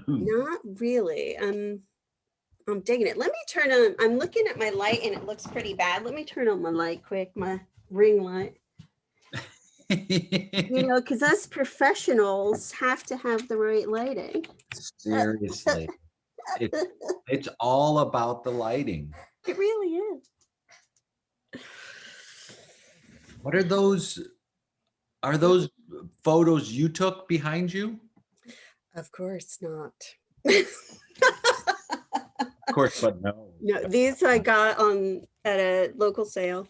Not really. I'm digging it. Let me turn on, I'm looking at my light and it looks pretty bad. Let me turn on my light quick, my ring light. Because us professionals have to have the right lighting. Seriously. It's all about the lighting. It really is. What are those? Are those photos you took behind you? Of course not. Of course, but no. No, these I got at a local sale.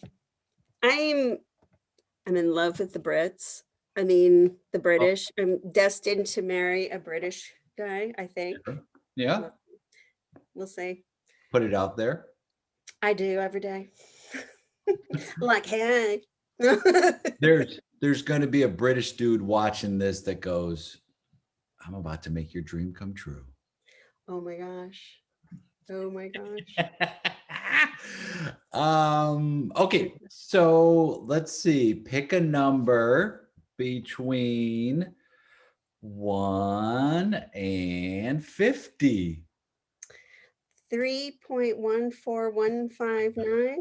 I'm in love with the Brits. I mean, the British. I'm destined to marry a British guy, I think. Yeah. We'll see. Put it out there. I do every day. Like, hey. There's going to be a British dude watching this that goes, I'm about to make your dream come true. Oh my gosh. Oh my gosh. Okay, so let's see. Pick a number between 1 and 50. 3.14159.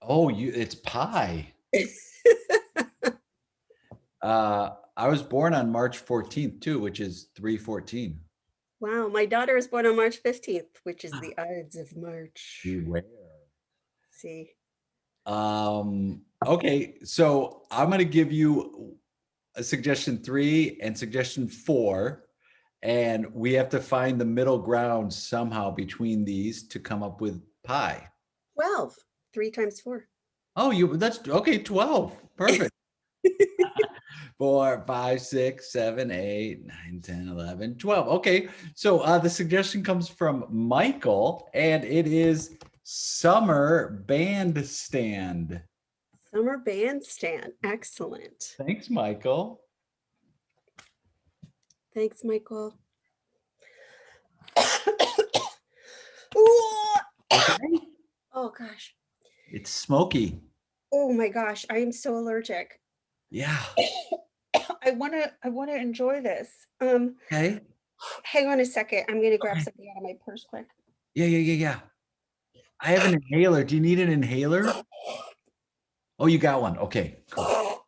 Oh, it's pi. I was born on March 14th too, which is 314. Wow, my daughter was born on March 15th, which is the Ides of March. Beware. See. Okay, so I'm going to give you a suggestion 3 and suggestion 4, and we have to find the middle ground somehow between these to come up with pi. 12. 3 times 4. Oh, that's okay. 12. Perfect. 4, 5, 6, 7, 8, 9, 10, 11, 12. Okay. So the suggestion comes from Michael, and it is summer bandstand. Summer bandstand. Excellent. Thanks, Michael. Thanks, Michael. Okay. Oh gosh. It's smoky. Oh my gosh, I am so allergic. Yeah. I wanna enjoy this. Okay. Hang on a second. I'm gonna grab something out of my purse quick. Yeah. I have an inhaler. Do you need an inhaler? Oh, you got one. Okay, cool.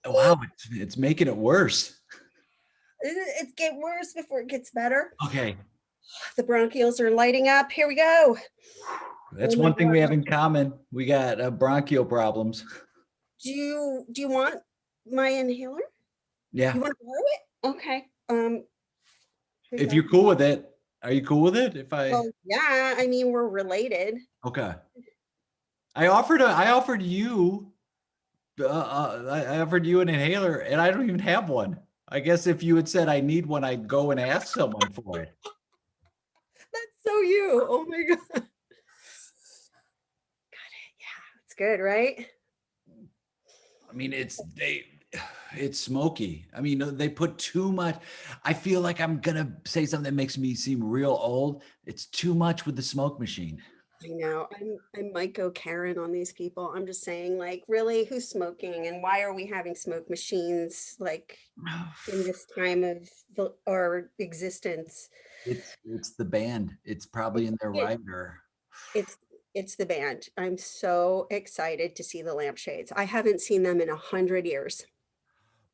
Wow, it's making it worse. It's getting worse before it gets better. Okay. The bronchioles are lighting up. Here we go. That's one thing we have in common. We got bronchial problems. Do you want my inhaler? Yeah. You want to borrow it? Okay. If you're cool with it, are you cool with it? Well, yeah. I mean, we're related. Okay. I offered you an inhaler, and I don't even have one. I guess if you had said I need one, I'd go and ask someone for it. That's so you. Oh my God. Got it. Yeah, it's good, right? I mean, it's smoky. I mean, they put too much. I feel like I'm gonna say something that makes me seem real old. It's too much with the smoke machine. I know. I might go Karen on these people. I'm just saying, like, really, who's smoking, and why are we having smoke machines like in this time of our existence? It's the band. It's probably in their rider. It's the band. I'm so excited to see the Lampshades. I haven't seen them in 100 years.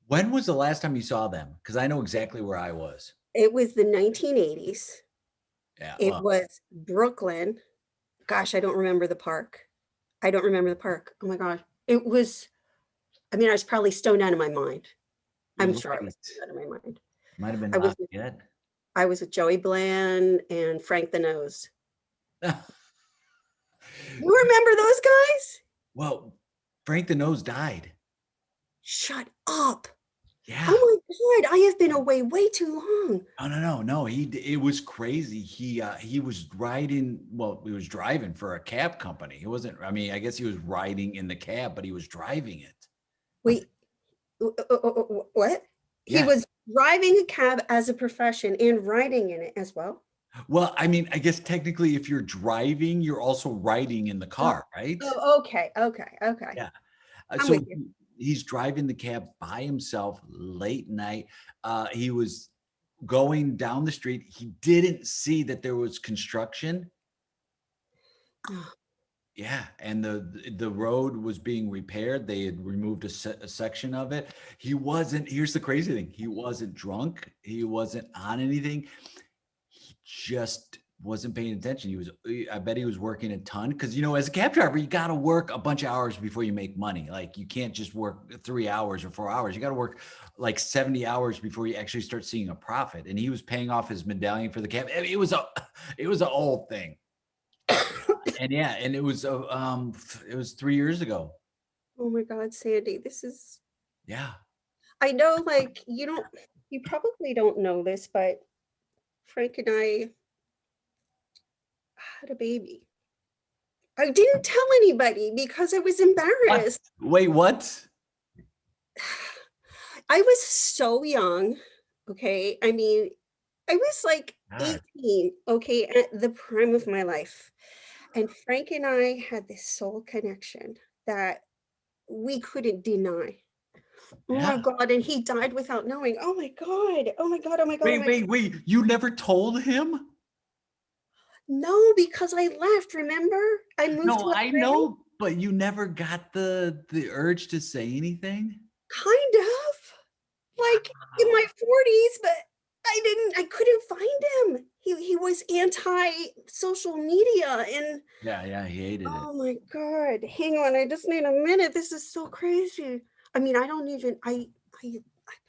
When was the last time you saw them? Because I know exactly where I was. It was the 1980s. Yeah. It was Brooklyn. Gosh, I don't remember the park. Oh my God. It was, I mean, I was probably stoned out of my mind. I'm sure I was stoned out of my mind. Might have been Lafayette. I was with Joey Bland and Frank the Nose. You remember those guys? Well, Frank the Nose died. Shut up. Yeah. Oh my God, I have been away way too long. No. It was crazy. He was riding. Well, he was driving for a cab company. It wasn't. I mean, I guess he was riding in the cab, but he was driving it. Wait, what? Yeah. He was driving a cab as a profession and riding in it as well. Well, I mean, I guess technically, if you're driving, you're also riding in the car, right? Oh, okay. Yeah. I'm So with you. he's driving the cab by himself late night. He was going down the street. He didn't see that there was construction. Oh, Yeah, and the road was being repaired. They had removed a section of it. He wasn't. Here's the crazy thing: he wasn't drunk. He wasn't on anything. He just wasn't paying attention. He was. I bet he was working a ton because as a cab driver, you got to work a bunch of hours before you make money. Like you can't just work 3 hours or 4 hours. You got to work like 70 hours before you actually start seeing a profit. And he was paying off his medallion for the cab. It was an old thing. And yeah, and it was 3 years ago. oh my God, Sandy, this is, Yeah. I know, like, you probably don't know this, but Frank and I had a baby. I didn't tell anybody because I was What? embarrassed. Wait, what? I was so young. Okay. I mean, I was like God. 18, okay, at the prime of my life. And Frank and I had this soul connection that we couldn't deny. Oh my Yeah. God. And he died without knowing. Oh my God. Oh my God. Oh my God. Oh my God. Wait. You never told him? No, because I left. Remember? I moved to No, I LA. know, but you never got the urge to say anything? Kind of. Like in my Wow. 40s, but I couldn't find him. He was anti social media and Yeah, he hated it. oh my God. Hang on, I just need a minute. This is so crazy. I mean, I don't even I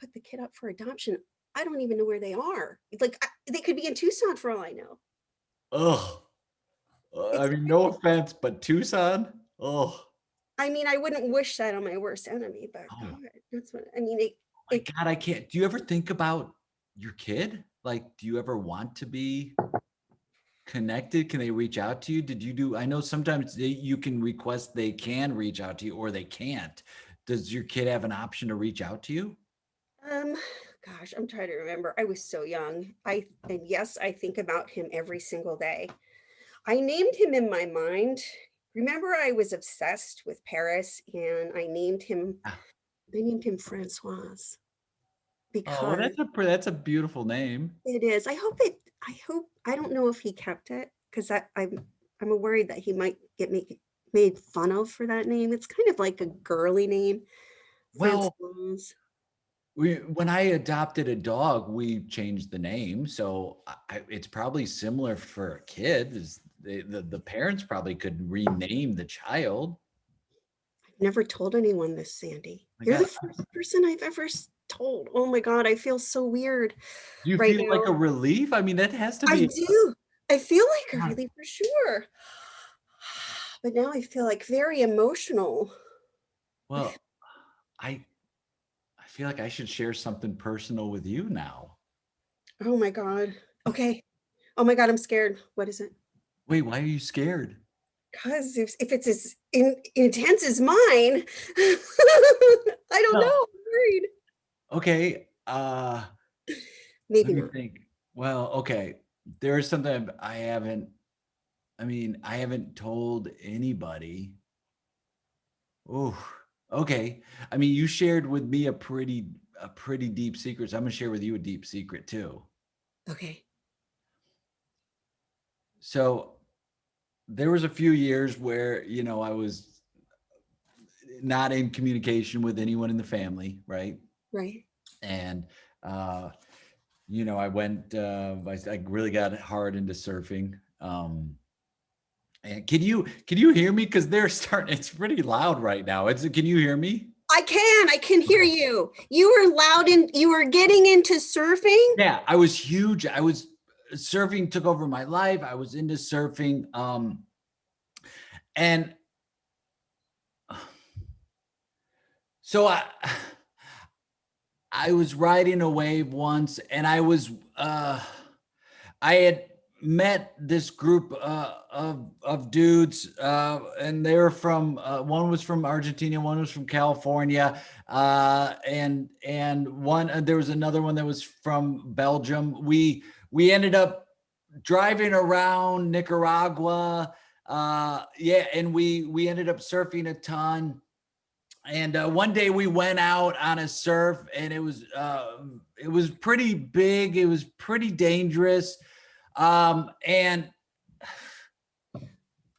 put the kid up for adoption. I don't even know where they are. Like they could be in Tucson for all I know. Ugh. I It's mean, no offense, but Tucson? Oh, I mean, I wouldn't wish that on my worst enemy, but oh God, that's what I mean. my It God, I can't. Do you ever think about your kid? Like, do you ever want to be connected? Can they reach out to you? I know sometimes you can request they can reach out to you or they can't. Does your kid have an option to reach out to you? Um, gosh, I'm trying to remember. I was so young. And yes, I think about him every single day. I named him in my mind. Remember, I was obsessed with Paris and Ah. I named him Francoise Oh, well, because that's a beautiful name. it is. I don't know if he kept it because I'm worried that he might get made fun of for that name. It's kind of like a girly name, Well, Francoise. when I adopted a dog, we changed the name, so it's probably similar for a kid. The parents probably could rename the child. I've never told anyone this, Sandy. I You're got. the first person I've ever told. Oh my God, I feel so weird Do you right feel like a now. relief? I mean, that has to I be. do. I feel like a God. relief for sure. But now I feel like very emotional. Well, I I feel like I should share something personal with you now. Oh my God. Okay. Oh my God, I'm scared. What is it? Wait, why are you scared? Because if it's as intense as mine, I don't know. No. I'm worried. Okay. Maybe Let me not. think. Well, okay. There is something I haven't told anybody. Oh, okay. I mean, you shared with me a pretty deep secret. So I'm gonna share with you a deep secret too. Okay. So there was a few years where, I was not in communication with anyone in the family, right? Right. And I went I really got hard into surfing. And can you hear me? Because they're starting, it's pretty loud right now. Can you hear me? I can hear Okay. you. You were loud and you were getting into surfing. Yeah, I was huge. Surfing took over my life. I was into surfing. And so I was riding a wave once and I had met this group of dudes, and they're from one was from Argentina, one was from California, and one there was another one that was from Belgium. We ended up driving around Nicaragua, yeah, and we ended up surfing a ton. one day we went out on a surf, and it was pretty big. It was pretty dangerous. And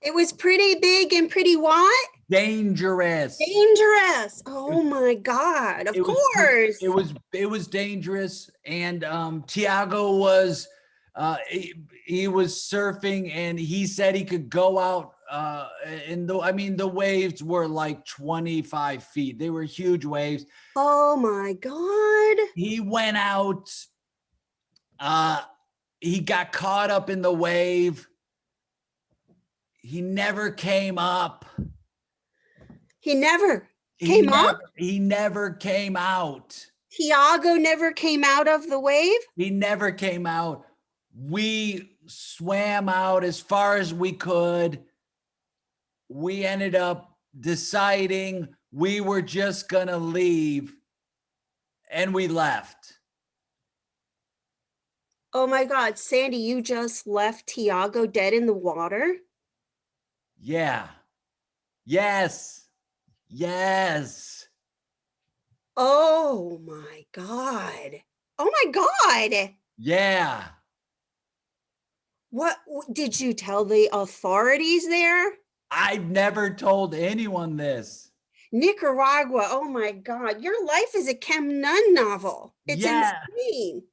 It was pretty big and pretty what? dangerous. Dangerous. Oh my God. Of course. It was dangerous. And Tiago was he was surfing, and he said he could go out and the waves were like 25 feet. They were huge waves. Oh my God. He went out, he got caught up in the wave. He never came up. He never came up? He never came out. Tiago never came out of the wave? He never came out. We swam out as far as we could. We ended up deciding we were just going to leave, and we left. Oh my God, Sandy, you just left Tiago dead in the water? Yeah. Yes. Yes. Oh my God. Oh my God. Yeah. What did you tell the authorities there? I've never told anyone this. Nicaragua. Oh my God. Your life is a Kem Nunn novel. It's Yeah. insane.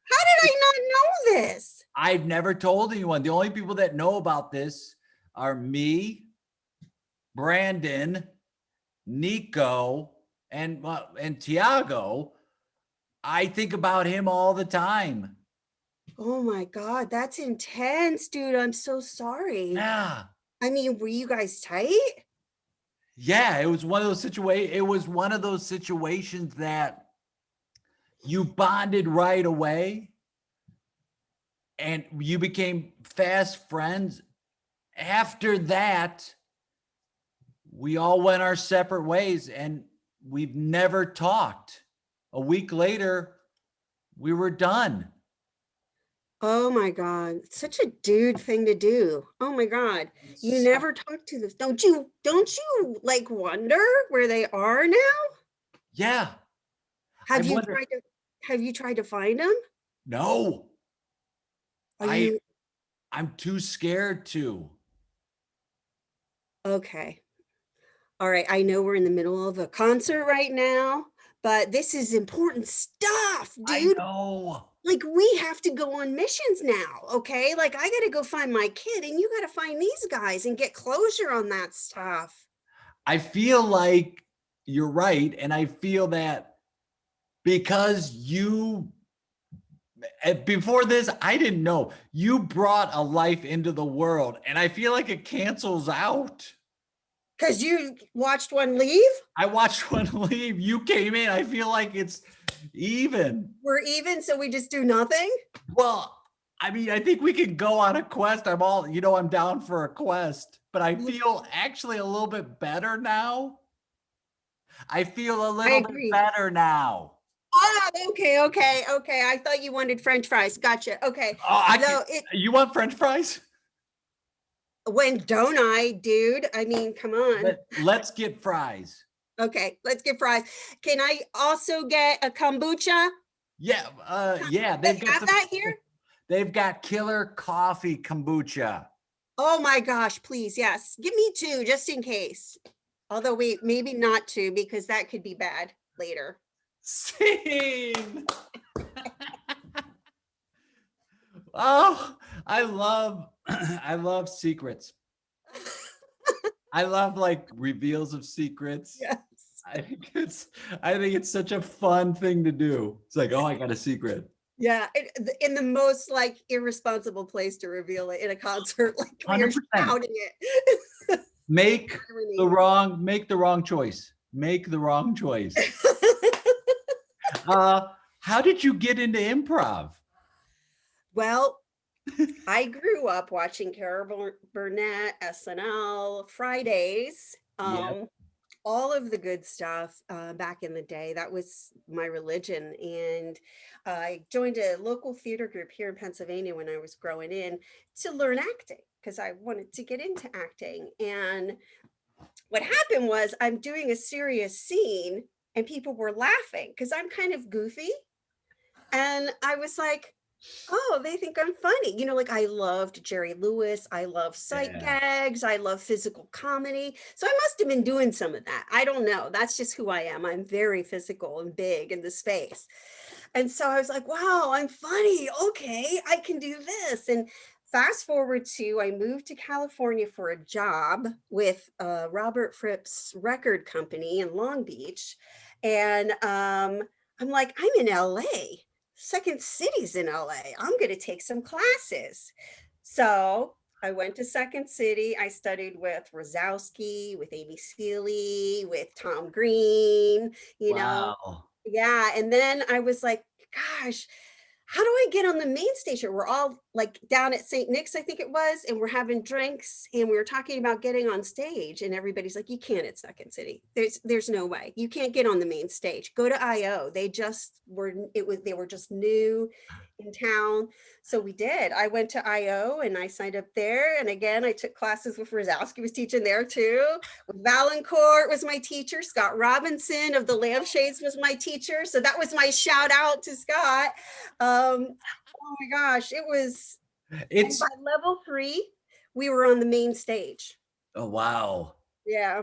How did I not know this? I've never told anyone. The only people that know about this are me, Brandon, Nico, and Tiago. I think about him all the time. Oh my God, that's intense, dude. I'm so sorry. Yeah. I mean, were you guys tight? Yeah, it was one of those situations that you bonded right away, and you became fast friends. After that, we all went our separate ways, and we've never talked. A week later, we were done. Oh my God, such a dude thing to do. Oh my God, you never talk to this. Don't you like wonder where they are now? Yeah. Have you tried to find them? No. Are you I'm too scared to. okay? All right, I know we're in the middle of a concert right now, but this is important stuff, dude. I know. Like, we have to go on missions now, okay? Like, I got to go find my kid, and you got to find these guys and get closure on that stuff. I feel like you're right. And I feel that because before this, I didn't know you brought a life into the world, and I feel like it cancels out. Because you watched one leave? I watched one leave. You came in. I feel like it's even. We're even, so we just do nothing? Well, I mean, I think we could go on a quest. I'm down for a quest, but I feel actually a little bit better now. I feel a little bit better now. Oh, okay. I thought you wanted French fries. Gotcha. Okay. Oh, you want French fries? When don't I, dude? I mean, come on. Let's get fries. Okay, let's get fries. Can I also get a kombucha? Yeah, yeah. They have that here? They've got killer coffee kombucha. Oh my gosh, please, yes. Give me 2 just in case. Although wait, maybe not 2 because that could be bad later. Scene. Oh, I love secrets. I love like reveals of secrets. Yes. I think it's such a fun thing to do. It's like, oh, I got a secret. Yeah, in the most like irresponsible place to reveal it in a concert, like when you're 100%. shouting it. Make the wrong choice. Make the wrong choice. How did you get into improv? Well, I grew up watching Carol Burnett, SNL, Fridays, all of the good stuff back in the day. That was my religion. And I joined a local theater group here in Pennsylvania when I was growing in to learn acting because I wanted to get into acting. And what happened was I'm doing a serious scene and people were laughing because I'm kind of goofy. And I was like, oh, they think I'm funny. You know, like I loved Jerry Lewis. I love sight Yeah. gags. I love physical comedy. So I must have been doing some of that. I don't know. That's just who I am. I'm very physical and big in the space. And so I was like, wow, I'm funny. Okay, I can do this. And fast forward to, I moved to California for a job with Robert Fripp's record company in Long Beach. And I'm like, I'm in LA. Second City's in LA. I'm going to take some classes. So I went to Second City. I studied with Razowsky, with Amy Seeley, with Tom Green, you know. Wow. Yeah. And then I was like, gosh, how do I get on the main stage? We're all like down at St. Nick's, I think it was, and we're having drinks and we were talking about getting on stage. And everybody's like, you can't at Second City. There's no way. You can't get on the main stage. Go to IO. They were just new in town. So we did. I went to IO and I signed up there. And again, I took classes with Razowsky was teaching there too. Valancourt was my teacher. Scot Robinson of the Lampshades was my teacher. So that was my shout out to Scott. Oh my gosh, it was, and It's by level 3, we were on the main stage. oh wow. Yeah.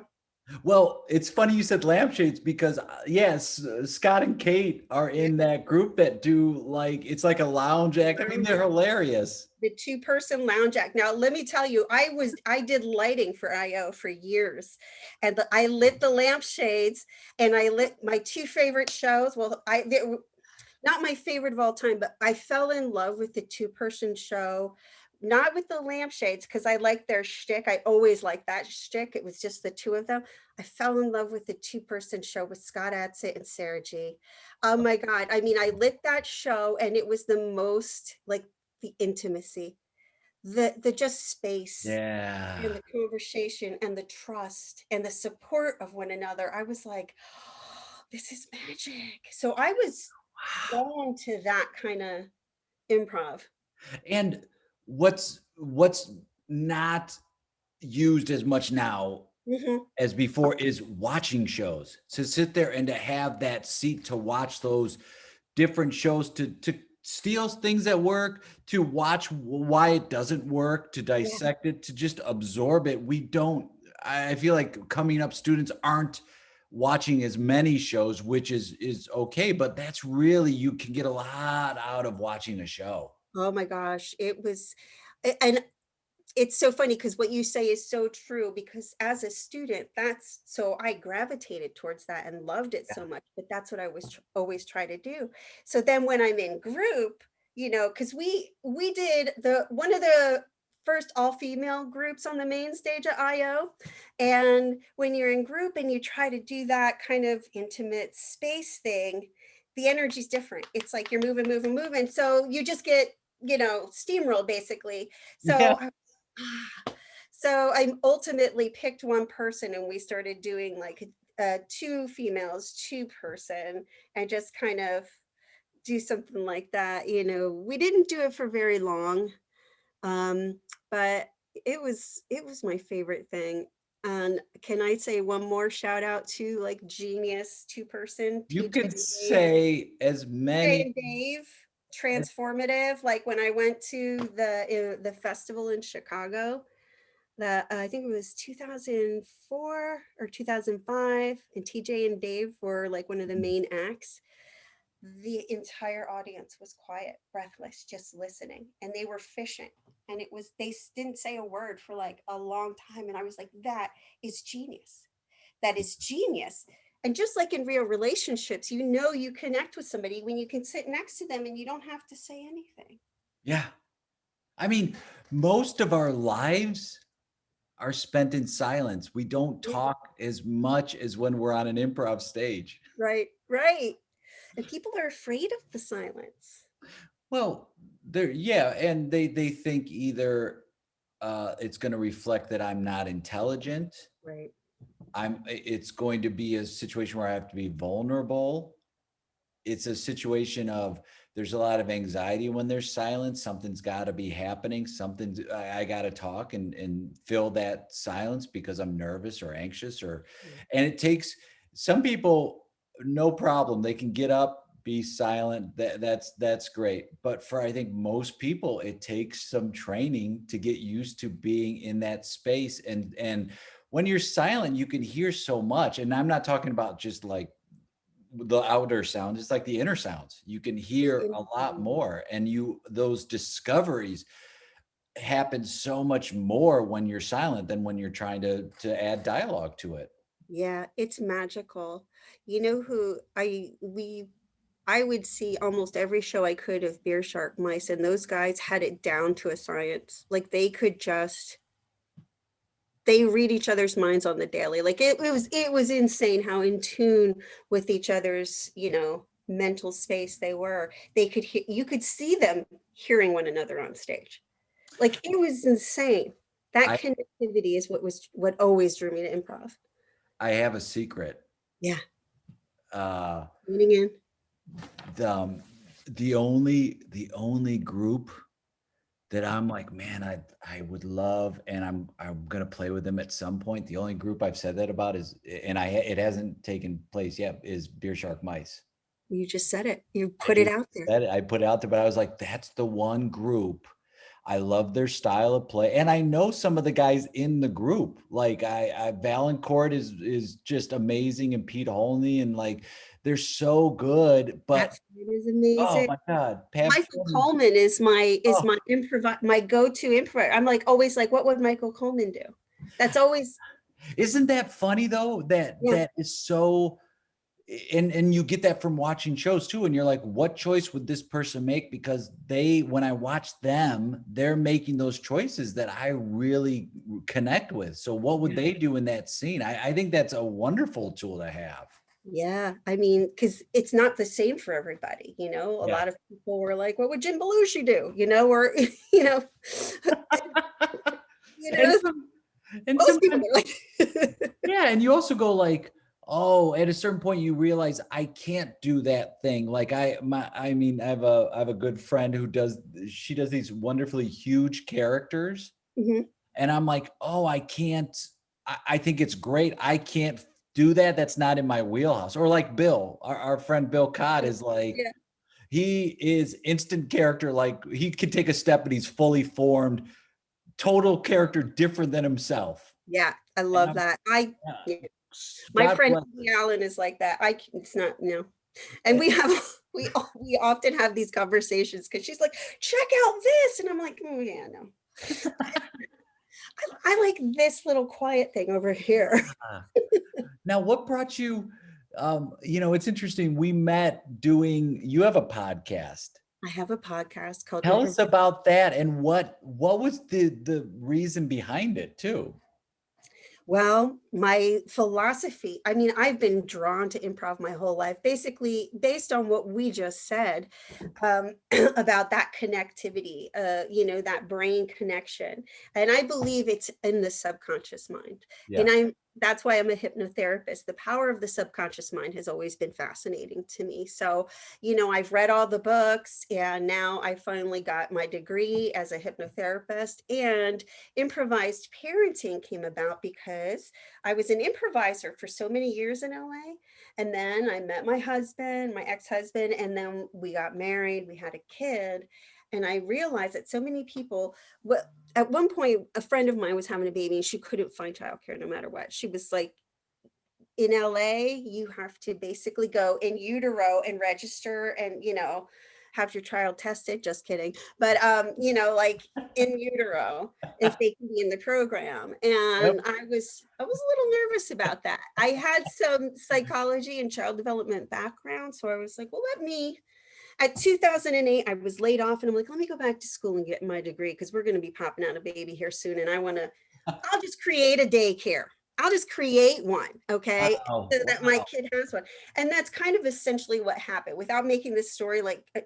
Well, it's funny you said lampshades because yes, Scott and Kate are Yeah. in that group that do like it's like a lounge act. I mean, they're hilarious. The 2-person lounge act. Now, let me tell you, I did lighting for IO for years, and I lit the lampshades, and I lit my 2 favorite shows. Well, they were not my favorite of all time, but I fell in love with the 2-person show, not with the lampshades because I like their shtick. I always liked that shtick. It was just the 2 of them. I fell in love with the 2-person show with Scott Adsit and Sarah G. Oh my God. I mean, I lit that show and it was the most like the intimacy, the just space and Yeah. the conversation and the trust and the support of one another. I was like, oh, this is magic. So I was Wow. drawn to that kind of improv. And what's not used as much now Mhm. as before is watching shows. To sit there and to have that seat to watch those different shows, to steal things that work, to watch why it doesn't work, to Yeah. dissect it, to just absorb it. We don't, I feel like coming up students aren't watching as many shows, which is okay, but that's really, you can get a lot out of watching a show. Oh my gosh, it was, and it's so funny because what you say is so true because as a student, that's so I gravitated towards that and loved it so much, but that's what I was always try to do. So then when I'm in group, you know, because we did the one of the first all-female groups on the main stage at IO. And when you're in group and you try to do that kind of intimate space thing, the energy's different. It's like you're moving, moving, moving. So you just get, you know, steamrolled basically. Yeah. So so I ultimately picked one person and we started doing like 2 females, 2-person, and just kind of do something like that. You know, we didn't do it for very long, um, but it was my favorite thing. And can I say one more shout out to like genius 2-person, You TJ could and Dave? say as TJ many. and Dave, transformative. Like when I went to the festival in Chicago, that I think it was 2004 or 2005, and TJ and Dave were like one of the main acts. The entire audience was quiet, breathless, just listening, and they were fishing. And it was they didn't say a word for like a long time, and I was like, that is genius. That is genius. And just like in real relationships, you know, you connect with somebody when you can sit next to them and you don't have to say anything. Yeah. I mean, most of our lives are spent in silence. We don't Mhm. talk as much as when we're on an improv stage. Right, right. And people are afraid of the silence. Well, they're yeah, and they think either it's going to reflect that I'm not intelligent. Right. It's going to be a situation where I have to be vulnerable. it's a situation of there's a lot of anxiety when there's silence. Something's got to be happening. I got to talk and fill that silence because I'm nervous or anxious and it takes some people, no problem. They can get up, be silent. That's great. But for, I think most people, it takes some training to get used to being in that space. And when you're silent, you can hear so much. And I'm not talking about just like the outer sounds, it's like the inner sounds. You can hear a lot more, and those discoveries happen so much more when you're silent than when you're trying to add dialogue to it. Yeah, it's magical. You know who I would see almost every show I could of Beer Shark Mice, and those guys had it down to a science. Like they read each other's minds on the daily. Like it was insane how in tune with each other's, mental space they were. You could see them hearing one another on stage. Like it was insane. That I connectivity is what always drew me to improv. I have a secret. Yeah. Uh, Leaning in. the only group that I'm like, man, I would love, and I'm gonna play with them at some point. The only group I've said that about it hasn't taken place yet, is Beer Shark Mice. You just said it. You I put it just out there. said it. I put it out there, but I was like, that's the one group. I love their style of play, and I know some of the guys in the group. Like Valancourt is just amazing, and Pete Holney, and like they're so good. That But scene is oh amazing. my God, Pat Michael Flynn, Coleman is oh, my go-to improv. I'm like always like, what would Michael Coleman do? That's always, isn't that funny though? yeah, That is so. And you get that from watching shows too, and you're like, what choice would this person make? Because when I watch them, they're making those choices that I really connect with. So what would yeah. they do in that scene? I think that's a wonderful tool to have. Yeah. I mean, because it's not the same for everybody. A Yeah. lot of people were like, what would Jim Belushi do? Or you know, and some and most people sometimes, are like, yeah, and you also go like, oh, at a certain point you realize I can't do that thing. Like I mean, I have a good friend who she does these wonderfully huge characters. Mhm. And I'm like, oh, I can't, I think it's great. I can't do that. That's not in my wheelhouse. Or like Bill, our friend Bill Cott is like, Yeah. he is instant character. Like he can take a step and he's fully formed, total character different than himself. Yeah. I And love I'm, that. yeah, Yeah. My God friend bless. Woody Allen is like that. It's not, no. And we often have these conversations because she's like, check out this. And I'm like, oh yeah, no. I like this little quiet thing over here. Now, what brought you, it's interesting. We met you have a podcast. I have a podcast called Tell Improv. us about that, and what was the reason behind it too? Well, my philosophy, I mean, I've been drawn to improv my whole life, basically based on what we just said, about that connectivity, that brain connection. And I believe it's in the subconscious mind. Yeah. And that's why I'm a hypnotherapist. The power of the subconscious mind has always been fascinating to me. So, I've read all the books, and now I finally got my degree as a hypnotherapist. And improvised parenting came about because I was an improviser for so many years in LA. And then I met my husband, my ex-husband, and then we got married, we had a kid. And I realized that so many people, at one point, a friend of mine was having a baby and she couldn't find childcare no matter what. She was like, in LA, you have to basically go in utero and register and, have your child tested. Just kidding. But, like in utero, if they can be in the program. Yep. And I was a little nervous about that. I had some psychology and child development background. So I was like, well, at 2008, I was laid off and I'm like, let me go back to school and get my degree because we're going to be popping out a baby here soon. And I'll just create a daycare. I'll just create one, okay? Wow. So that my Wow. kid has one. And that's kind of essentially what happened. Without making this story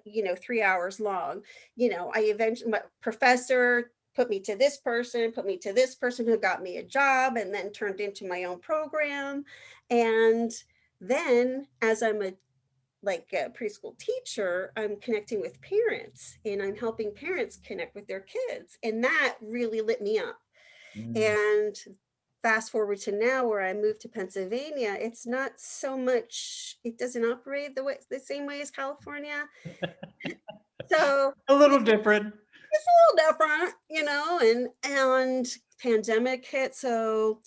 3 hours long, I eventually, my professor put me to this person who got me a job and then turned into my own program. And then as I'm a like a preschool teacher, I'm connecting with parents and I'm helping parents connect with their kids. And that really lit me up. Mm. And fast forward to now where I moved to Pennsylvania, it's not so much, it doesn't operate the same way as California. So A little different. it's a little different, and pandemic hit. So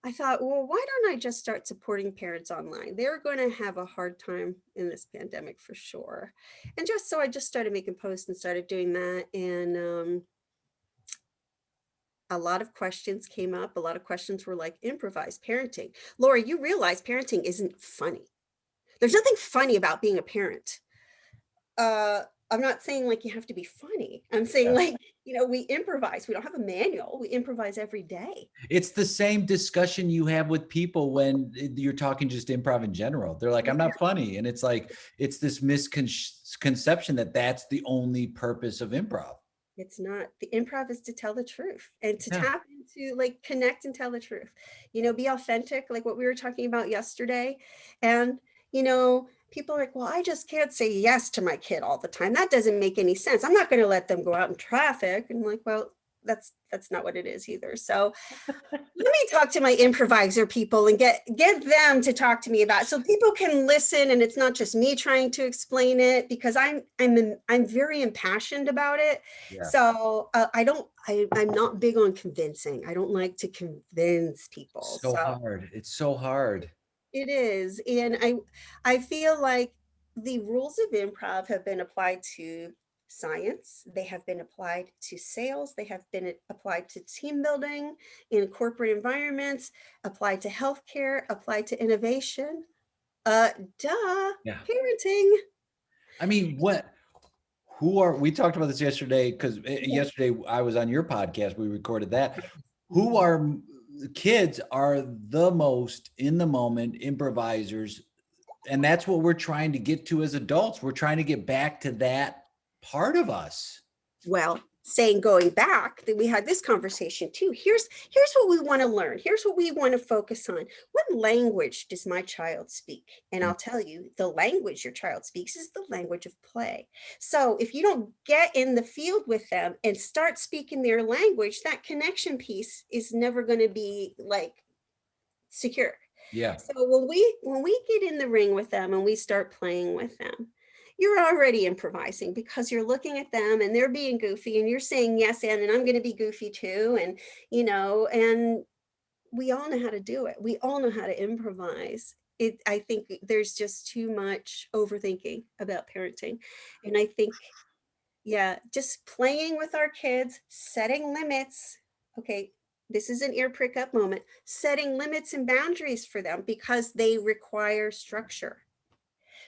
I thought, well, why don't I just start supporting parents online? They're going to have a hard time in this pandemic for sure. And so I just started making posts and started doing that. And a lot of questions came up. A lot of questions were like improvised parenting. Laurie, you realize parenting isn't funny. There's nothing funny about being a parent. I'm not saying like you have to be funny. I'm saying like, we improvise. We don't have a manual. We improvise every day. It's the same discussion you have with people when you're talking just improv in general. They're like, I'm not funny. And it's like, it's this misconception that that's the only purpose of improv. It's not. The improv is to tell the truth and to Yeah. tap into, like, connect and tell the truth, be authentic, like what we were talking about yesterday. And, people are like, well, I just can't say yes to my kid all the time. That doesn't make any sense. I'm not going to let them go out in traffic. And I'm like, well, that's not what it is either. So let me talk to my improviser people and get them to talk to me about it so people can listen, and it's not just me trying to explain it, because I'm very impassioned about it. Yeah. So I'm not big on convincing. I don't like to convince people. So hard. It's so hard. It is. And I feel like the rules of improv have been applied to science. They have been applied to sales. They have been applied to team building in corporate environments, applied to healthcare, applied to innovation. Yeah. Parenting. I mean, we talked about this yesterday because yesterday I was on your podcast. We recorded that. Kids are the most in the moment improvisers. And that's what we're trying to get to as adults. We're trying to get back to that part of us. Well, going back, that we had this conversation too. Here's what we want to learn. Here's what we want to focus on. What language does my child speak? And I'll tell you, the language your child speaks is the language of play. So if you don't get in the field with them and start speaking their language, that connection piece is never going to be like secure. Yeah. So when we get in the ring with them and we start playing with them, you're already improvising because you're looking at them and they're being goofy and you're saying yes, and I'm going to be goofy too. And, and we all know how to do it. We all know how to improvise. I think there's just too much overthinking about parenting. And I think, just playing with our kids, setting limits. Okay, this is an ear prick up moment, setting limits and boundaries for them because they require structure.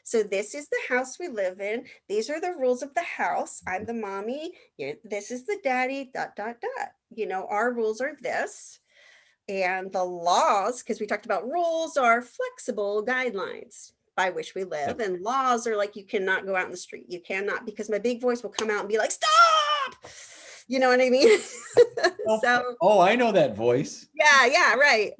So this is the house we live in. These are the rules of the house. I'm the mommy. This is the daddy, ... Our rules are this. And the laws, because we talked about rules, are flexible guidelines by which we live. And laws are like, you cannot go out in the street. You cannot, because my big voice will come out and be like, stop. You know what I mean? I know that voice. Yeah, right.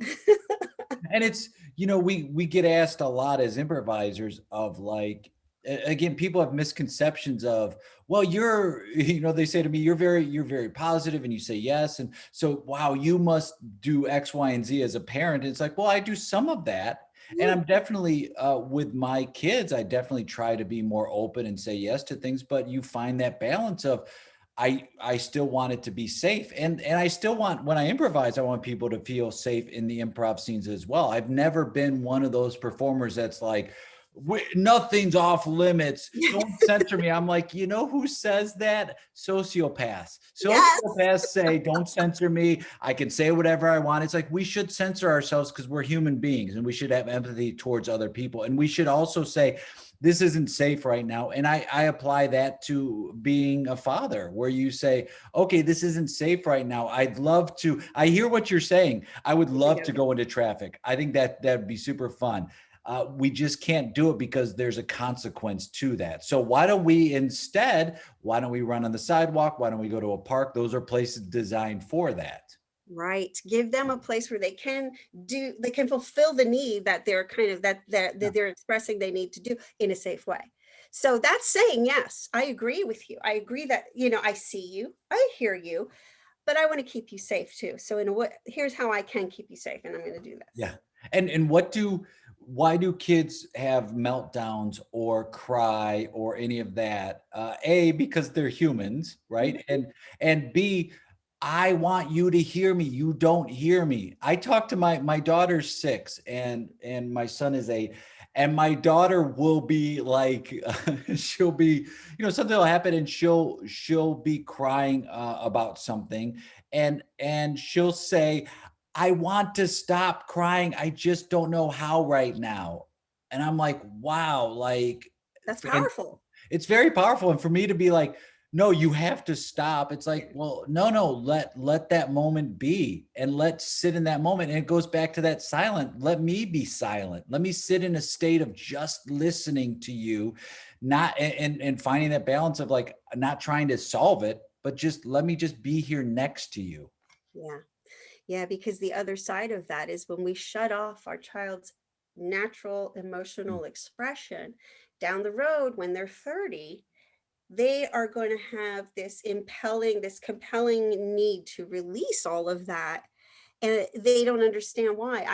And it's, we get asked a lot as improvisers of like, again, people have misconceptions of, well, they say to me, you're very positive and you say yes. And so, wow, you must do X, Y, and Z as a parent. And it's like, well, I do some of that. And I'm definitely, with my kids, I definitely try to be more open and say yes to things, but you find that balance of, I still want it to be safe. And I still want, when I improvise, I want people to feel safe in the improv scenes as well. I've never been one of those performers that's like, nothing's off limits. Don't censor me. I'm like, who says that? Sociopaths. Sociopaths say, don't censor me. I can say whatever I want. It's like, we should censor ourselves because we're human beings and we should have empathy towards other people. And we should also say, this isn't safe right now. And I apply that to being a father, where you say, okay, this isn't safe right now. I hear what you're saying. I would love to go into traffic. I think that'd be super fun. We just can't do it because there's a consequence to that. So why don't we run on the sidewalk? Why don't we go to a park? Those are places designed for that. Right. Give them a place where they can fulfill the need that they're kind of, that they're expressing they need to do in a safe way. So that's saying, yes, I agree with you. I agree that, I see you, I hear you, but I want to keep you safe too. So in a way, here's how I can keep you safe, and I'm going to do this. Yeah. And why do kids have meltdowns or cry or any of that? A, because they're humans, right? Mhm. And B, I want you to hear me. You don't hear me. I talk to my daughter's 6 and my son is 8. And my daughter will be like, she'll be, something will happen and she'll be crying about something, and she'll say, I want to stop crying. I just don't know how right now. And I'm like, wow, like, That's and powerful. it's very powerful. And for me to be like, no, you have to stop. It's like, well, no, let that moment be, and let's sit in that moment. And it goes back to that silent. Let me be silent. Let me sit in a state of just listening to you, not and finding that balance of like not trying to solve it, but just let me just be here next to you. Yeah. Yeah, because the other side of that is when we shut off our child's natural emotional expression down the road when they're 30, they are going to have this compelling need to release all of that. And they don't understand why.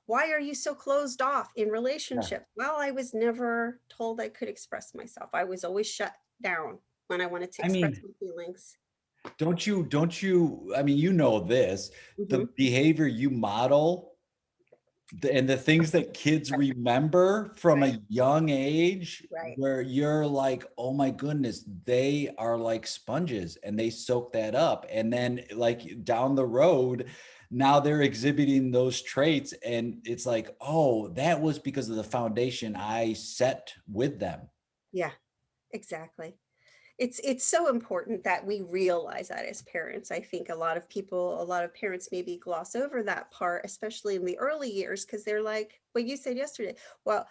Why are you so closed off in Yeah. relationships? Well, I was never told I could express myself. I was always shut down when I wanted to I express mean, my feelings. don't you, I mean, this, the Mhm. behavior you model and the things that kids remember from Right, a young age, right. where you're like, oh my goodness, they are like sponges and they soak that up. And then like down the road, now they're exhibiting those traits. And it's like, oh, that was because of the foundation I set with them. Yeah, exactly. It's so important that we realize that as parents. I think a lot of parents maybe gloss over that part, especially in the early years, because they're like what you said yesterday. Well,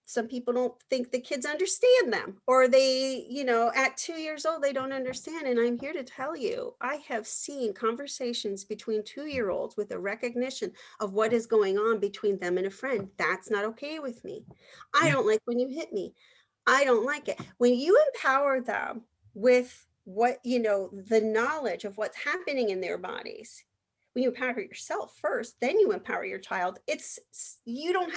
some people don't think the kids understand them, or they, at 2 years old, they don't understand. And I'm here to tell you, I have seen conversations between 2-year-olds with a recognition of what is going on between them and a friend. That's not okay with me. I Yeah. don't like when you hit me. I don't like it. When you empower them with the knowledge of what's happening in their bodies, when you empower yourself first, then you empower your child. You don't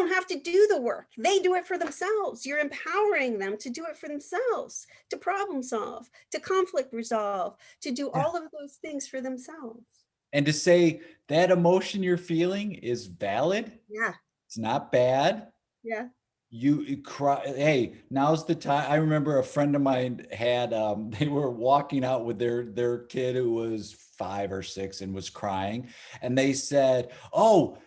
have to do the work. They do it for themselves. You're empowering them to do it for themselves, to problem solve, to conflict resolve, to do Yeah. all of those things for themselves. And to say that emotion you're feeling is valid, Yeah, it's not bad. yeah. You cry. Hey, now's the time. I remember a friend of mine had they were walking out with their kid who was 5 or 6 and was crying, and they said, oh,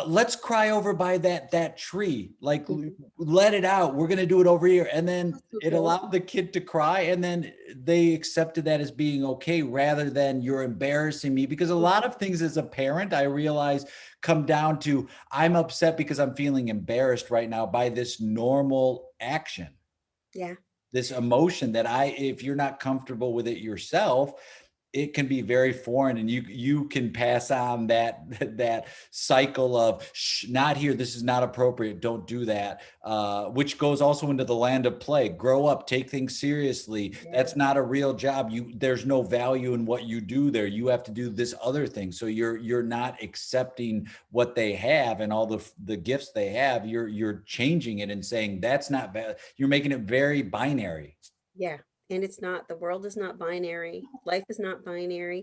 let's cry over by that tree, like Mhm. let it out, we're gonna do it over here. And then That's so it cool. allowed the kid to cry, and then they accepted that as being okay, rather than you're embarrassing me. Because a lot of things as a parent, I realize, come down to, I'm upset because I'm feeling embarrassed right now by this normal action, Yeah, this emotion that if you're not comfortable with it yourself, it can be very foreign, and you can pass on that cycle of not here, this is not appropriate, don't do that, which goes also into the land of play. Grow up, take things seriously, yeah, that's not a real job, there's no value in what you do there, you have to do this other thing. So you're not accepting what they have and all the gifts they have. You're changing it and saying that's not bad. You're making it very binary. yeah. And it's not, the world is not binary. Life is not binary.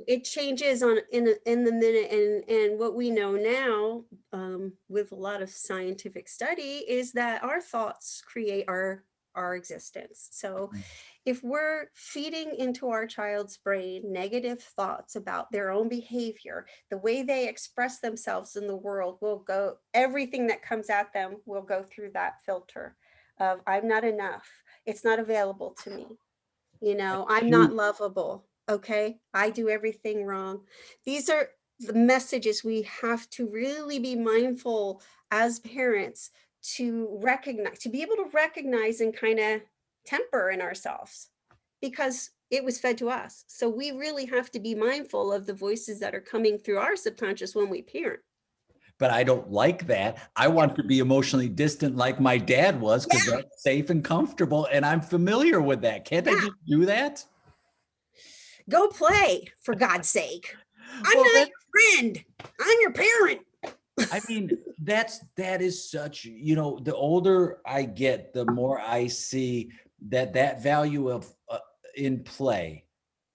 It changes in the minute. And what we know now, with a lot of scientific study, is that our thoughts create our existence. So if we're feeding into our child's brain negative thoughts about their own behavior, the way they express themselves in the world will go, everything that comes at them will go through that filter of, I'm not enough, it's not available to me, I'm not Huge. lovable. Okay. I do everything wrong. These are the messages we have to really be mindful as parents to recognize, to be able to recognize and kind of temper in ourselves. because it was fed to us. So we really have to be mindful of the voices that are coming through our subconscious when we parent. But I don't like that. I want to be emotionally distant like my dad was, because Yeah, that's safe and comfortable. And I'm familiar with that. Can't I yeah. just do that? Go play, for God's sake. I'm Well, not your friend. I'm your parent. I mean, that is such, the older I get, the more I see that value of in play,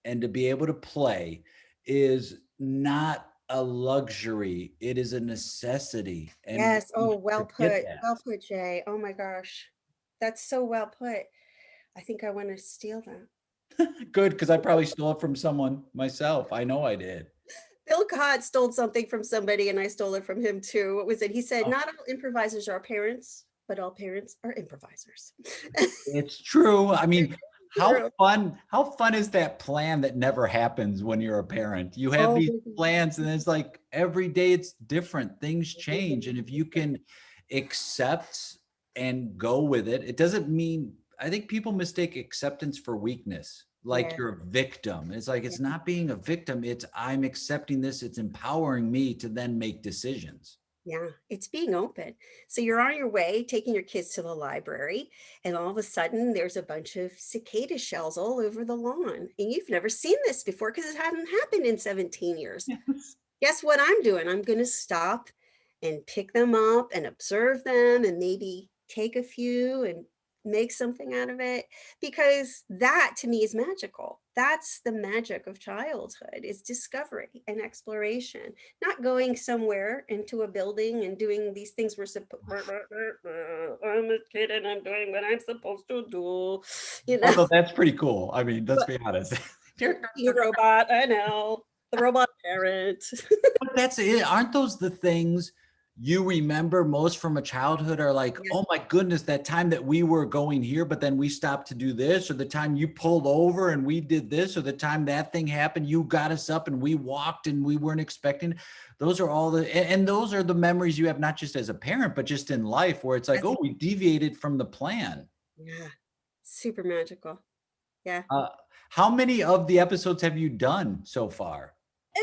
and to be able to play is not a luxury. It is a necessity. And Yes. we Oh, well forget put. that. Well put, Jay. Oh my gosh. That's so well put. I think I want to steal that. Good, because I probably stole it from someone myself. I know I did. Bill Cott stole something from somebody and I stole it from him too. What was it? He said, Oh, not all improvisers are parents, but all parents are improvisers. it's true. I mean, True. how fun is that plan that never happens when you're a parent? You have Oh these my God. plans and it's like every day it's different. Things change. And if you can accept and go with it, it doesn't mean, I think people mistake acceptance for weakness. Like Yeah. you're a victim. It's like, it's not being a victim. It's I'm accepting this. It's empowering me to then make decisions. Yeah, it's being open. So you're on your way, taking your kids to the library, and all of a sudden there's a bunch of cicada shells all over the lawn. And you've never seen this before because it hadn't happened in 17 years. Guess what I'm doing? I'm going to stop and pick them up and observe them and maybe take a few and make something out of it, because that to me is magical. That's the magic of childhood, is discovery and exploration, not going somewhere into a building and doing these things we're supposed. I'm a kid and I'm doing what I'm supposed to do, you know. Although that's pretty cool. I mean, let's be honest. You robot, I know, the robot parent. But that's it. Aren't those the things you remember most from a childhood, are like, Yeah, oh my goodness, that time that we were going here, but then we stopped to do this, or the time you pulled over and we did this, or the time that thing happened, you got us up and we walked and we weren't expecting. Those are all and those are the memories you have, not just as a parent, but just in life, where it's like, oh, we deviated from the plan. yeah, super magical. Yeah. Uh, how many of the episodes have you done so far?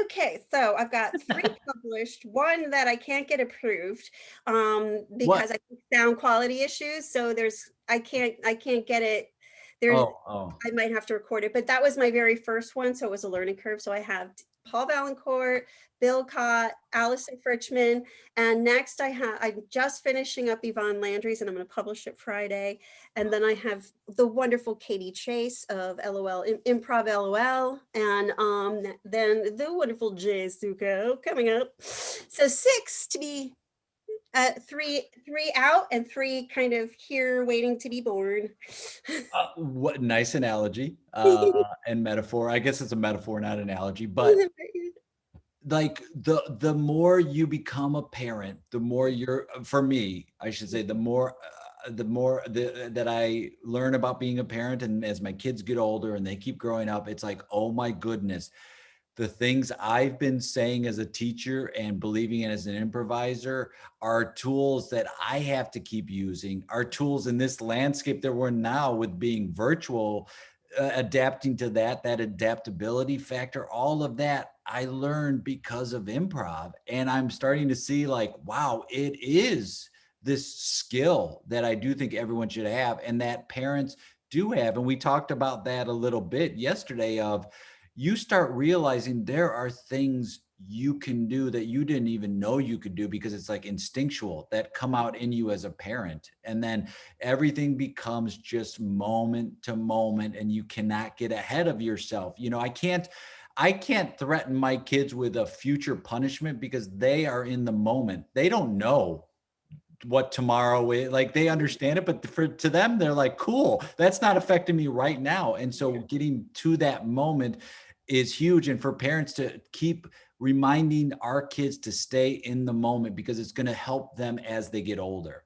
Okay, so I've got 3 published, 1 that I can't get approved, What? because I think sound quality issues, so I can't get it. There's Oh. I might have to record it, but that was my very first one, so it was a learning curve. So I have Paul Valancourt, Bill Cott, Allison Fritchman, and next I'm just finishing up Yvonne Landry's, and I'm going to publish it Friday. And then I have the wonderful Katie Chase of LOL, Improv LOL, and then the wonderful Jay Suko coming up. So 6 to be, three out and 3 kind of here waiting to be born. What nice analogy and metaphor. I guess it's a metaphor, not an analogy. But like the more you become a parent, the more you're, for me, I should say, the more that I learn about being a parent, and as my kids get older and they keep growing up, it's like, oh my goodness, the things I've been saying as a teacher and believing in as an improviser are tools that I have to keep using, are tools in this landscape that we're now with being virtual, adapting to that adaptability factor, all of that I learned because of improv. And I'm starting to see like, wow, it is this skill that I do think everyone should have and that parents do have. And we talked about that a little bit yesterday of, you start realizing there are things you can do that you didn't even know you could do because it's like instinctual, that come out in you as a parent. And then everything becomes just moment to moment and you cannot get ahead of yourself. I can't threaten my kids with a future punishment because they are in the moment. They don't know what tomorrow is. Like, they understand it, but to them, they're like, cool, that's not affecting me right now. And so getting to that moment is huge. And for parents to keep reminding our kids to stay in the moment, because it's going to help them as they get older.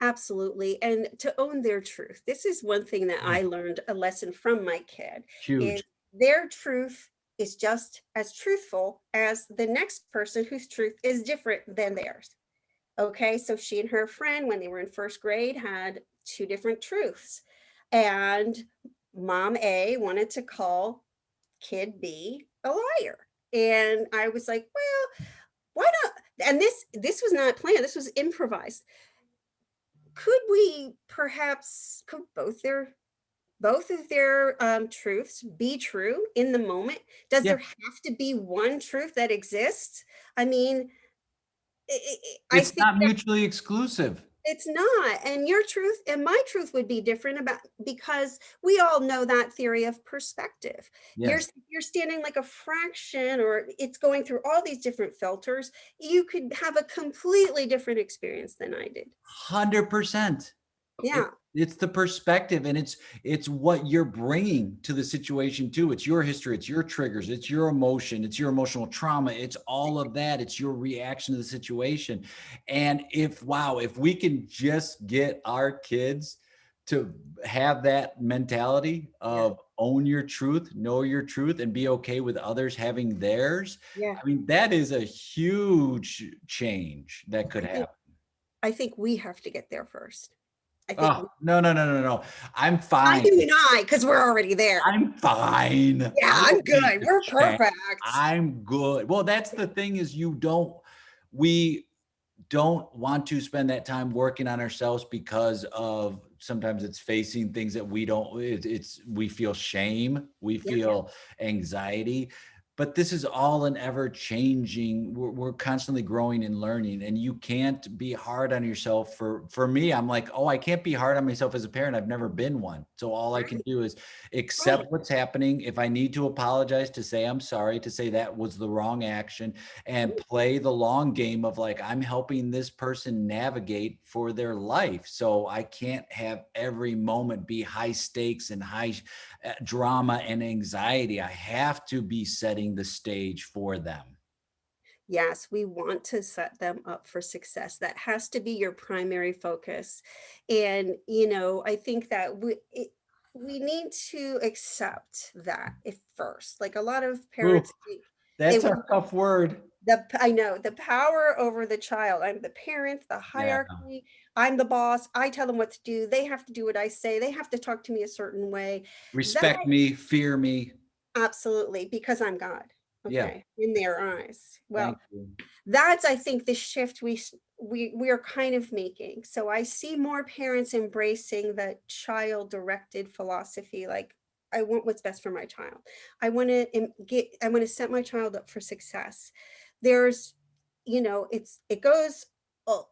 Absolutely. And to own their truth. This is one thing that I learned a lesson from my kid, is Huge. their truth is just as truthful as the next person whose truth is different than theirs. Okay, so she and her friend, when they were in first grade, had 2 different truths. And mom A wanted to call kid B a liar. And I was like, well, why not? And this was not planned. This was improvised. Could we perhaps, could both of their truths be true in the moment? Does Yeah. there have to be one truth that exists? I mean, I It's think not mutually exclusive. it's not. And your truth and my truth would be different about, because we all know that theory of perspective. You're Yes. you're standing like a fraction, or it's going through all these different filters. You could have a completely different experience than I did. 100%. It, Yeah. it's the perspective, and it's what you're bringing to the situation too. It's your history, it's your triggers, it's your emotion, it's your emotional trauma, it's all of that. It's your reaction to the situation. And if we can just get our kids to have that mentality Yeah. of own your truth, know your truth, and be okay with others having theirs, Yeah. I mean, that is a huge change that could I think happen. I think we have to get there first. I think Oh, no, no, no, no, no. I'm not fine. you and I, because we're already there. I'm fine. Yeah, I I'm don't need good. to We're change. perfect. I'm good. Well, that's the thing is we don't want to spend that time working on ourselves because of sometimes it's facing things that we don't, we feel shame, we Yeah. feel anxiety. But this is all an ever changing, we're constantly growing and learning, and you can't be hard on yourself. For me, I'm like, oh, I can't be hard on myself as a parent. I've never been one. So all I can Right. do is Right. accept what's happening. If I need to apologize, to say I'm sorry, to say that was the wrong action, and play the long game of like, I'm helping this person navigate for their life. So I can't have every moment be high stakes and high drama and anxiety. I have to be setting the stage for them. Yes, we want to set them up for success. That has to be your primary focus. And, I think that we need to accept that if first. Like a lot of Ooh, parents think they that's a want tough word. I know the power over the child. I'm the parent, the Yeah. hierarchy. I'm the boss. I tell them what to do. They have to do what I say. They have to talk to me a certain way. That Respect me, fear me. absolutely, because I'm God. Yeah. Okay, in their eyes. Thank Well, you. that's, I think, the shift we are kind of making. So I see more parents embracing the child directed philosophy. Like, I want what's best for my child. I want to set my child up for success. There's, it goes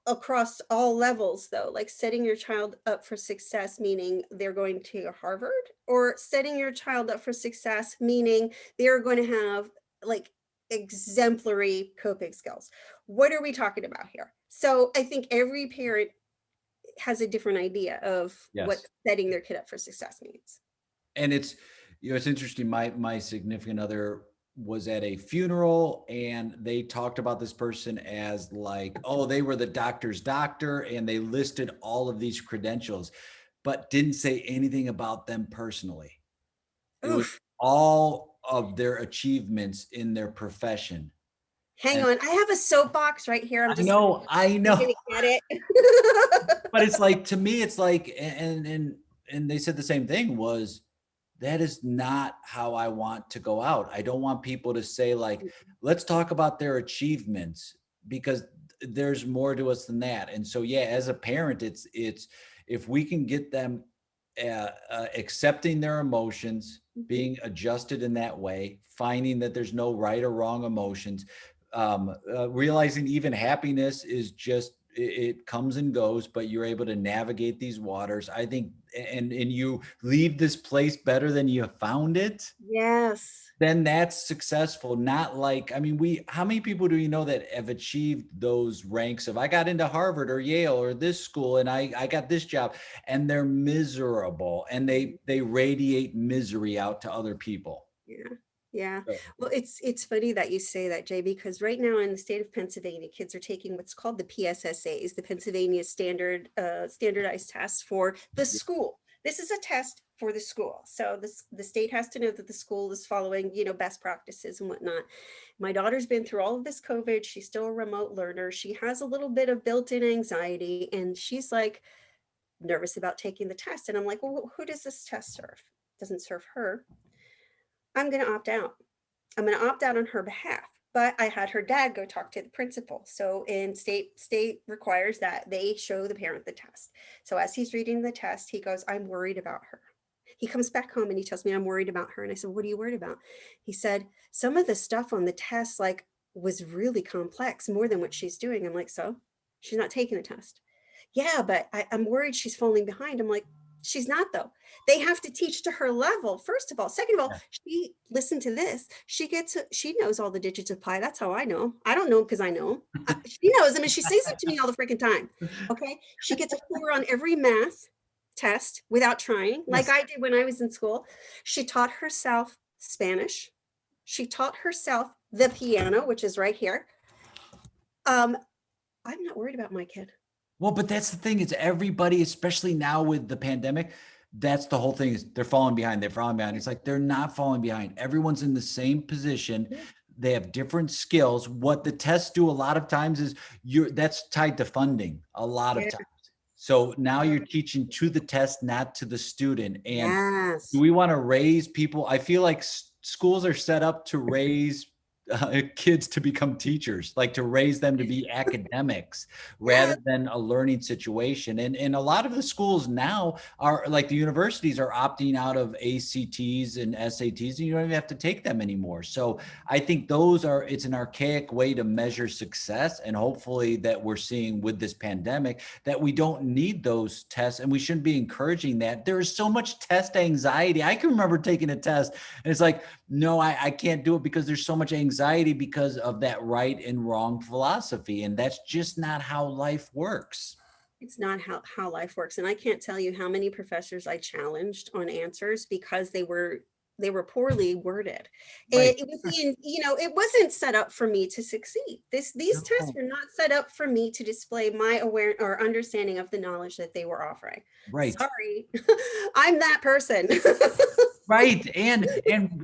across all levels though, like setting your child up for success meaning they're going to Harvard, or setting your child up for success meaning they're going to have like exemplary coping skills. What are we talking about here? So I think every parent has a different idea of what Yes. setting their kid up for success means. And it's interesting. My significant other was at a funeral, and they talked about this person as like, oh, they were the doctor's doctor, and they listed all of these credentials, but didn't say anything about them personally. It was Oof. all of their achievements in their profession. Hang And on. I have a soapbox right here. I know, I You're know. gonna get it. But it's like, to me, it's like, and they said the same thing, was that is not how I want to go out. I don't want people to say like, let's talk about their achievements, because there's more to us than that. And so, yeah, as a parent, it's if we can get them accepting their emotions, Mhm. being adjusted in that way, finding that there's no right or wrong emotions, realizing even happiness is just it comes and goes, but you're able to navigate these waters. I think, and you leave this place better than you found it, Yes. then that's successful. Not like, I mean, how many people do you know that have achieved those ranks of I got into Harvard or Yale or this school and I got this job, and they're miserable, and they radiate misery out to other people. Yeah. Yeah. So, Well, it's funny that you say that, Jay, because right now in the state of Pennsylvania, kids are taking what's called the PSSAs, the Pennsylvania standardized tests for the yeah. school. This is a test for the school. So the state has to know that the school is following, best practices and whatnot. My daughter's been through all of this COVID. She's still a remote learner. She has a little bit of built-in anxiety, and she's like nervous about taking the test. And I'm like, well, who does this test serve? doesn't serve her. I'm going to opt out. I'm going to opt out on her behalf. But I had her dad go talk to the principal. So in state requires that they show the parent the test. So as he's reading the test, he goes, I'm worried about her. He comes back home and he tells me I'm worried about her. And I said, what are you worried about? He said, some of the stuff on the test, like, was really complex, more than what she's doing. I'm like, so she's not taking the test. Yeah, but I'm worried she's falling behind. I'm like, she's not though. They have to teach to her level, first of all. Second of all, she listen to this. She knows all the digits of pi. That's how I know. I don't know because I know. She knows them and she says it to me all the freaking time. Okay. She gets a 4 on every math test without trying, like I did when I was in school. She taught herself Spanish. She taught herself the piano, which is right here. I'm not worried about my kid. Well, but that's the thing, is everybody, especially now with the pandemic, that's the whole thing, is they're falling behind. They're falling behind. It's like, they're not falling behind. Everyone's in the same position. They have different skills. What the tests do a lot of times is that's tied to funding a lot of times. So now you're teaching to the test, not to the student. And do we want to raise people? I feel like schools are set up to raise kids to become teachers, like to raise them to be academics rather than a learning situation. And a lot of the schools now are like, the universities are opting out of ACTs and SATs, and you don't even have to take them anymore. So I think it's an archaic way to measure success. And hopefully that we're seeing with this pandemic that we don't need those tests, and we shouldn't be encouraging that. There is so much test anxiety. I can remember taking a test and it's like, no, I can't do it because there's so much anxiety because of that right and wrong philosophy. And that's just not how life works. It's not how life works. And I can't tell you how many professors I challenged on answers because they were poorly worded. Right. It wasn't set up for me to succeed. These tests were not set up for me to display my awareness or understanding of the knowledge that they were offering. Right. Sorry, I'm that person. Right. And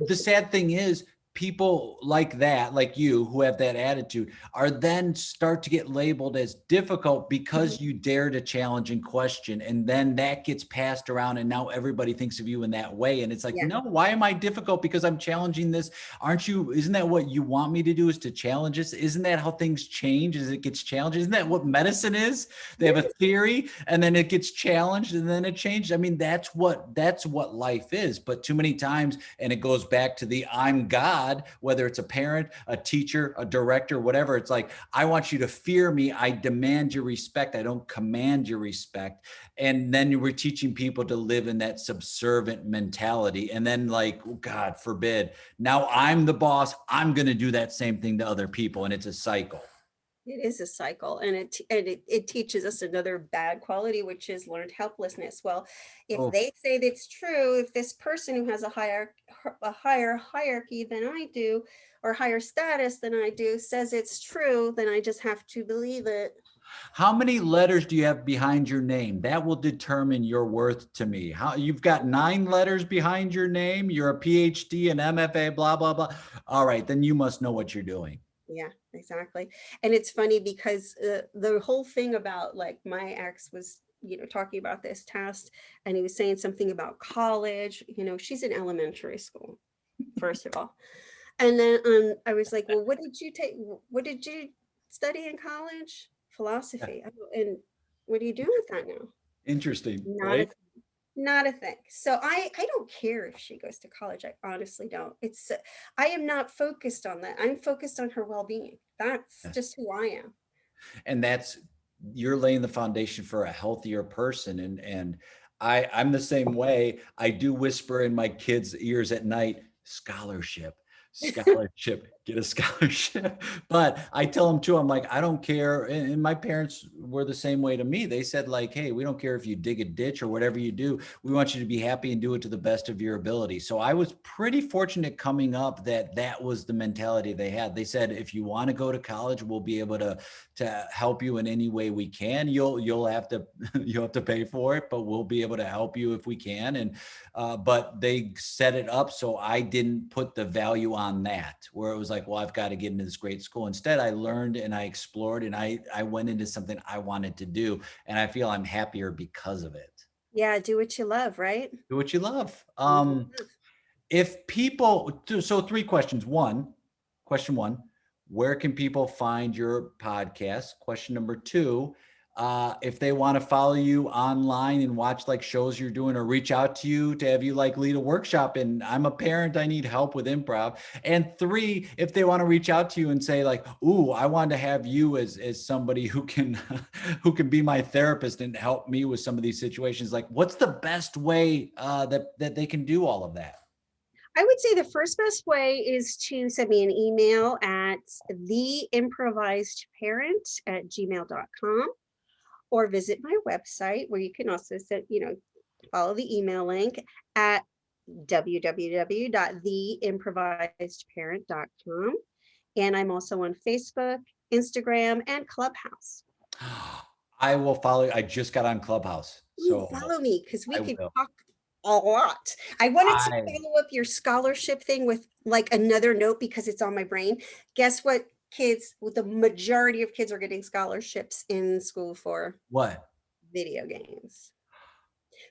the sad thing is, people like that, like you, who have that attitude, are then start to get labeled as difficult because you dare to challenge and question. And then that gets passed around, and now everybody thinks of you in that way. And it's like, no, why am I difficult? Because I'm challenging this. Isn't that what you want me to do, is to challenge this? Isn't that how things change, as it gets challenged? Isn't that what medicine is? They have a theory and then it gets challenged and then it changes. I mean, that's what life is. But too many times, and it goes back to the I'm God, whether it's a parent, a teacher, a director, whatever. It's like, I want you to fear me. I demand your respect. I don't command your respect. And then we're teaching people to live in that subservient mentality. And then, like, God forbid, now I'm the boss. I'm going to do that same thing to other people. And it's a cycle. It is a cycle, and it teaches us another bad quality, which is learned helplessness. Well, if they say that's true, if this person who has a higher hierarchy than I do, or higher status than I do, says it's true, then I just have to believe it. How many letters do you have behind your name? That will determine your worth to me. You've got 9 letters behind your name. You're a PhD, an MFA, blah, blah, blah. All right, then you must know what you're doing. Yeah, exactly. And it's funny because the whole thing about, like, my ex was, talking about this test, and he was saying something about college. She's in elementary school, first of all. And then I was like, well, what did you study in college? Philosophy. And what are you doing with that now? Interesting, Not right? not a thing. So I don't care if she goes to college. I honestly don't. I am not focused on that. I'm focused on her well-being. That's just who I am. And you're laying the foundation for a healthier person. And I'm the same way. I do whisper in my kids' ears at night, scholarship, get a scholarship. But I tell them too, I'm like, I don't care. And my parents were the same way to me. They said, like, hey, we don't care if you dig a ditch or whatever you do. We want you to be happy and do it to the best of your ability. So I was pretty fortunate coming up that was the mentality they had. They said, if you want to go to college, we'll be able to help you in any way we can. You'll have to pay for it, but we'll be able to help you if we can. And but they set it up so I didn't put the value on that, where it was like, well, I've got to get into this great school. Instead, I learned and I explored and I went into something I wanted to do. And I feel I'm happier because of it. Yeah, do what you love, right? Do what you love. Do what you love. If people, so three questions. Question one, where can people find your podcast? Question number two, if they want to follow you online and watch like shows you're doing or reach out to you to have you like lead a workshop and I'm a parent, I need help with improv. And three, if they want to reach out to you and say like, ooh, I want to have you as somebody who can who can be my therapist and help me with some of these situations, like what's the best way that they can do all of that? I would say the first best way is to send me an email at TheImprovisedParent@gmail.com, or visit my website where you can also send, follow the email link at www.theimprovisedparent.com. And I'm also on Facebook, Instagram, and Clubhouse. I will follow you. I just got on Clubhouse. Ooh, So follow me because we I can will. talk a lot. I wanted to I follow up your scholarship thing with like another note because it's on my brain. Guess what, kids, the majority of kids are getting scholarships in school for? what? Video games.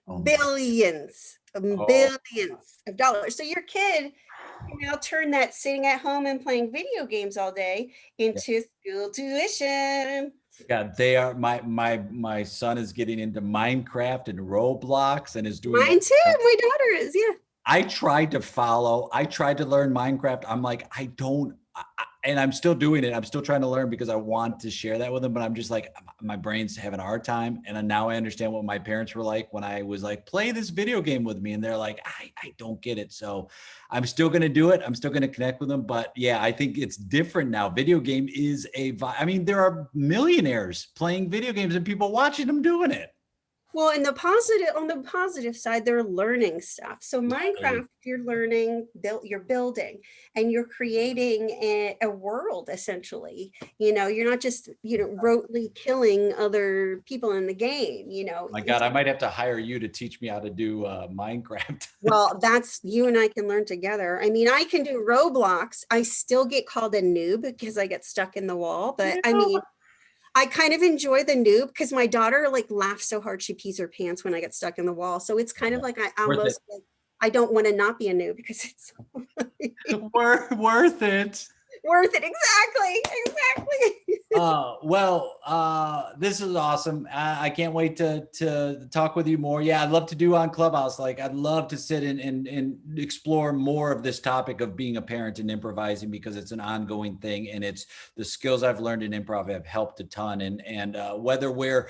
Oh my. Billions, Oh, billions of dollars. So your kid can now turn that sitting at home and playing video games all day yeah. into school tuition. Yeah, they are my son is getting into Minecraft and Roblox and is doing Mine that. too. My daughter is, yeah. I tried to learn Minecraft. I'm like, and I'm still doing it. I'm still trying to learn because I want to share that with them, but I'm just like, my brain's having a hard time. And now I understand what my parents were like when I was like, play this video game with me. And they're like, I don't get it. So I'm still going to do it. I'm still going to connect with them. But yeah, I think it's different now. Video game is I mean, there are millionaires playing video games and people watching them doing it. Well, and on the positive side, they're learning stuff. So Minecraft, you're learning, you're building, and you're creating a world essentially. You're not just, rotely killing other people in the game, My God, I might have to hire you to teach me how to do Minecraft. Well, that's you and I can learn together. I mean, I can do Roblox. I still get called a noob because I get stuck in the wall, but I mean, I kind of enjoy the noob because my daughter like laughs so hard she pees her pants when I get stuck in the wall. So it's kind of like I Worth almost like, I don't want to not be a noob because it's Worth it. worth it. Exactly. This is awesome. I can't wait to talk with you more. Yeah, I'd love to do on Clubhouse. Like I'd love to sit and explore more of this topic of being a parent and improvising because it's an ongoing thing and it's the skills I've learned in improv have helped a ton. And whether we're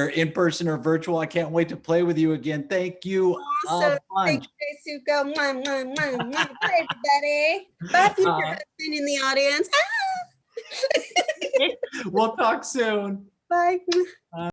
in person or virtual, I can't wait to play with you again. Thank you Awesome. a bunch. Thank you, Suko. Mwah, mwah, mwah, mwah. Bye, everybody. Bye, future husband in the audience. We'll talk soon. Bye.